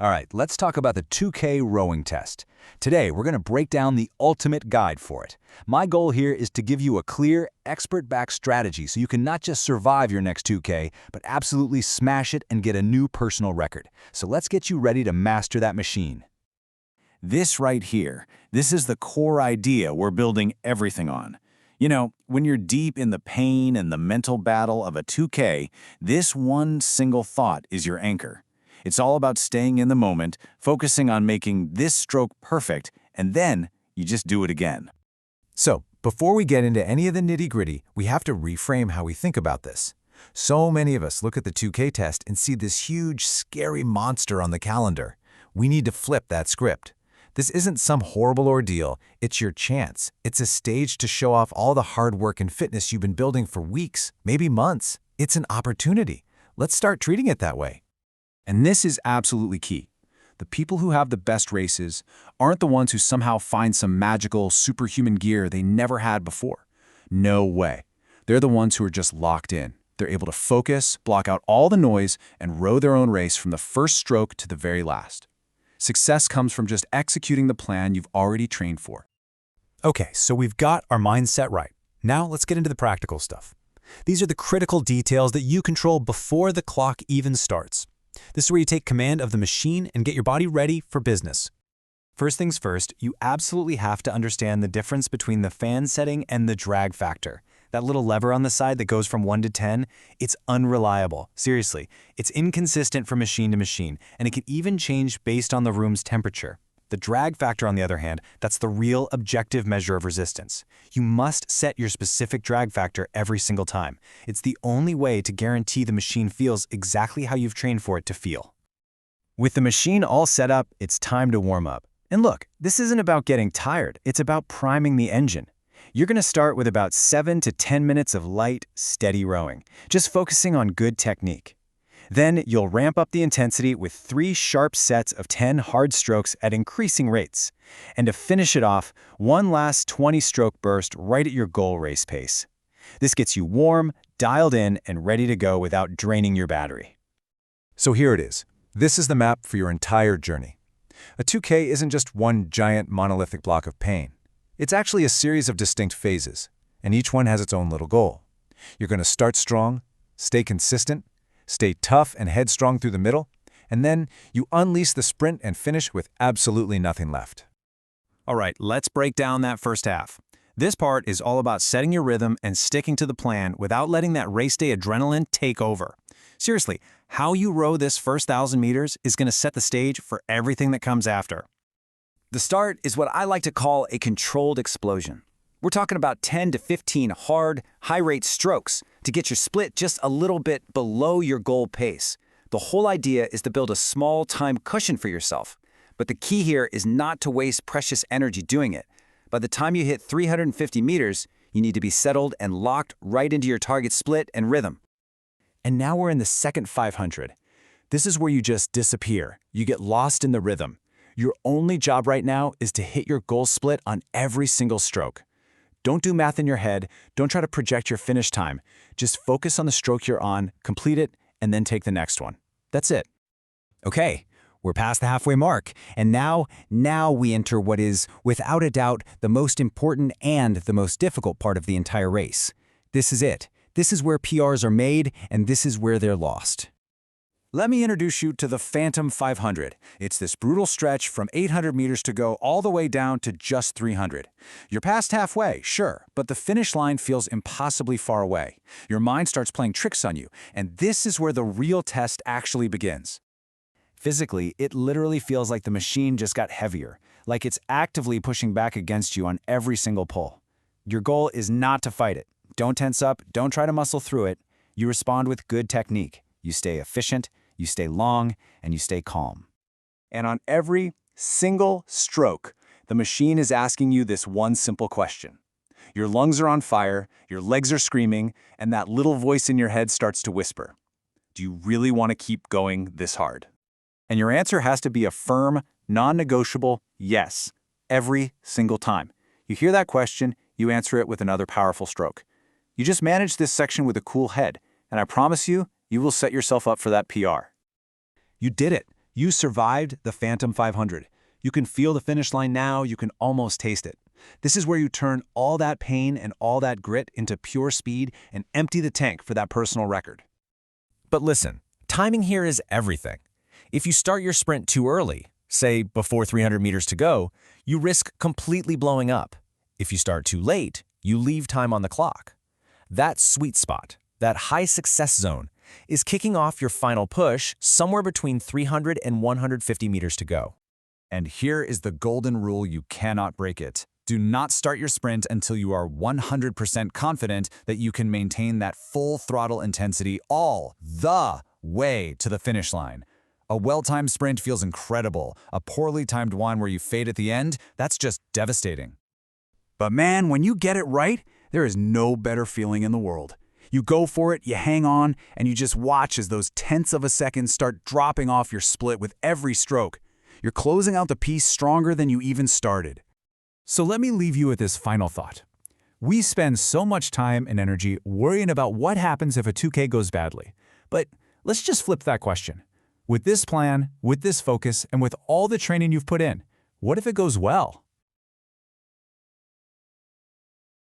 All right, let's talk about the 2K rowing test. Today, we're going to break down the ultimate guide for it. My goal here is to give you a clear, expert-backed strategy so you can not just survive your next 2K, but absolutely smash it and get a new personal record. So let's get you ready to master that machine. This right here, this is the core idea we're building everything on. You know, when you're deep in the pain and the mental battle of a 2K, this one single thought is your anchor. It's all about staying in the moment, focusing on making this stroke perfect, and then you just do it again. So, before we get into any of the nitty-gritty, we have to reframe how we think about this. So many of us look at the 2K test and see this huge, scary monster on the calendar. We need to flip that script. This isn't some horrible ordeal, it's your chance. It's a stage to show off all the hard work and fitness you've been building for weeks, maybe months. It's an opportunity. Let's start treating it that way. And this is absolutely key. The people who have the best races aren't the ones who somehow find some magical, superhuman gear they never had before. No way. They're the ones who are just locked in. They're able to focus, block out all the noise, and row their own race from the first stroke to the very last. Success comes from just executing the plan you've already trained for. Okay, so we've got our mindset right. Now let's get into the practical stuff. These are the critical details that you control before the clock even starts. This is where you take command of the machine and get your body ready for business. First things first, you absolutely have to understand the difference between the fan setting and the drag factor. That little lever on the side that goes from 1 to 10, it's unreliable. Seriously, it's inconsistent from machine to machine, and it can even change based on the room's temperature. The drag factor, on the other hand, that's the real objective measure of resistance. You must set your specific drag factor every single time. It's the only way to guarantee the machine feels exactly how you've trained for it to feel. With the machine all set up, it's time to warm up. And look, this isn't about getting tired, it's about priming the engine. You're going to start with about 7 to 10 minutes of light, steady rowing, just focusing on good technique. Then you'll ramp up the intensity with 3 sharp sets of 10 hard strokes at increasing rates. And to finish it off, one last 20-stroke burst right at your goal race pace. This gets you warm, dialed in, and ready to go without draining your battery. So here it is. This is the map for your entire journey. A 2K isn't just one giant monolithic block of pain. It's actually a series of distinct phases, and each one has its own little goal. You're going to start strong, stay consistent, stay tough and headstrong through the middle, and then you unleash the sprint and finish with absolutely nothing left. All right, let's break down that first half. This part is all about setting your rhythm and sticking to the plan without letting that race day adrenaline take over. Seriously, how you row this first 1,000 meters is going to set the stage for everything that comes after. The start is what I like to call a controlled explosion. We're talking about 10 to 15 hard, high-rate strokes to get your split just a little bit below your goal pace. The whole idea is to build a small time cushion for yourself. But the key here is not to waste precious energy doing it. By the time you hit 350 meters, you need to be settled and locked right into your target split and rhythm. And now we're in the second 500. This is where you just disappear. You get lost in the rhythm. Your only job right now is to hit your goal split on every single stroke. Don't do math in your head. Don't try to project your finish time. Just focus on the stroke you're on, complete it, and then take the next one. That's it. Okay, we're past the halfway mark, and now we enter what is, without a doubt, the most important and the most difficult part of the entire race. This is it. This is where PRs are made, and this is where they're lost. Let me introduce you to the Phantom 500. It's this brutal stretch from 800 meters to go all the way down to just 300. You're past halfway, sure, but the finish line feels impossibly far away. Your mind starts playing tricks on you, and this is where the real test actually begins. Physically, it literally feels like the machine just got heavier, like it's actively pushing back against you on every single pull. Your goal is not to fight it. Don't tense up, don't try to muscle through it. You respond with good technique. You stay efficient, you stay long, and you stay calm. And on every single stroke, the machine is asking you this one simple question. Your lungs are on fire, your legs are screaming, and that little voice in your head starts to whisper, do you really want to keep going this hard? And your answer has to be a firm, non-negotiable yes, every single time. You hear that question, you answer it with another powerful stroke. You just manage this section with a cool head, and I promise you, you will set yourself up for that PR. You did it. You survived the Phantom 500. You can feel the finish line now, you can almost taste it. This is where you turn all that pain and all that grit into pure speed and empty the tank for that personal record. But listen, timing here is everything. If you start your sprint too early, say before 300 meters to go, you risk completely blowing up. If you start too late, you leave time on the clock. That sweet spot, that high success zone, is kicking off your final push somewhere between 300 and 150 meters to go. And here is the golden rule: you cannot break it. Do not start your sprint until you are 100% confident that you can maintain that full throttle intensity all the way to the finish line. A well-timed sprint feels incredible. A poorly timed one where you fade at the end, that's just devastating. But man, when you get it right, there is no better feeling in the world. You go for it, you hang on, and you just watch as those tenths of a second start dropping off your split with every stroke. You're closing out the piece stronger than you even started. So let me leave you with this final thought. We spend so much time and energy worrying about what happens if a 2K goes badly. But let's just flip that question. With this plan, with this focus, and with all the training you've put in, what if it goes well?